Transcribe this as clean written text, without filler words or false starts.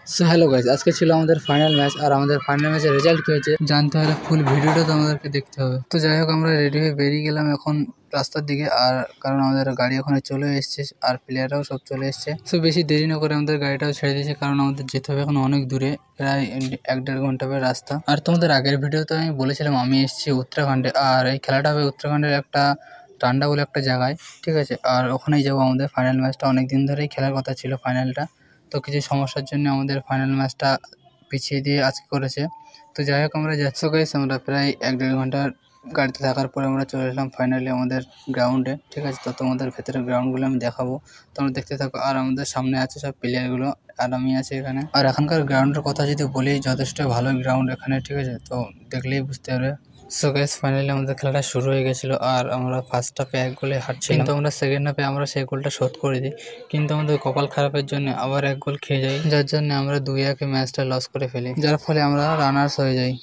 So hello guys, আজকে ছিল আমাদের ফাইনাল ম্যাচ। আর আমাদের ফাইনাল ম্যাচের রেজাল্ট কী হয়েছে জানতে হলে ফুল ভিডিওটা তো আমাদেরকে দেখতে হবে। তো যাই হোক, আমরা রেডি হয়ে বেরিয়ে গেলাম এখন রাস্তার দিকে। আর কারণ আমাদের গাড়ি ওখানে চলে এসছে আর প্লেয়াররাও সব চলে এসছে। সো বেশি দেরি না করে আমাদের গাড়িটাও ছেড়ে দিয়েছে, কারণ আমাদের যেতে হবে এখন অনেক দূরে, প্রায় 1-1.5 ঘন্টা রাস্তা। আর তোমাদের আগের ভিডিওতে আমি বলেছিলাম আমি এসেছি উত্তরাখণ্ডে, আর এই খেলাটা হবে উত্তরাখণ্ডের একটা টান্ডা বলে একটা জায়গায়, ঠিক আছে। আর ওখানেই যাবো। আমাদের ফাইনাল ম্যাচটা অনেক দিন ধরেই খেলার কথা ছিল ফাইনালটা, তো কিছু সমস্যার জন্য আমাদের ফাইনাল ম্যাচটা পিছিয়ে দিয়ে আজকে করেছে। তো যাই হোক, আমরা যাচ্ছি গাইস, আমরা প্রায় 1-1.5 ঘন্টার গাড়িতে থাকার পরে আমরা চলে এলাম ফাইনালি আমাদের গ্রাউন্ডে, ঠিক আছে। তো তোমাদের ভেতরে গ্রাউন্ডগুলো আমি দেখাবো, তোমরা দেখতে থাকো। আর আমাদের সামনে আছে সব প্লেয়ারগুলো, আর আমি আছি এখানে। আর এখানকার গ্রাউন্ডের কথা যদি বলি, যথেষ্ট ভালো গ্রাউন্ড এখানে, ঠিক আছে। তো দেখলেই বুঝতে পারবে। সো গাইস, ফাইনালি আমাদের খেলাটা শুরু হয়ে গেছিলো আর আমরা ফার্স্ট হাফে 1 গোলে হারছিলাম, কিন্তু আমরা সেকেন্ড হাফে আমরা সেই গোলটা শোধ করে দিই। কিন্তু আমাদের কপাল খারাপের জন্য আবার 1 গোল খেয়ে যাই, যার জন্য আমরা 2-1 ম্যাচটা লস করে ফেলি, যার ফলে আমরা রানার্স হয়ে যাই।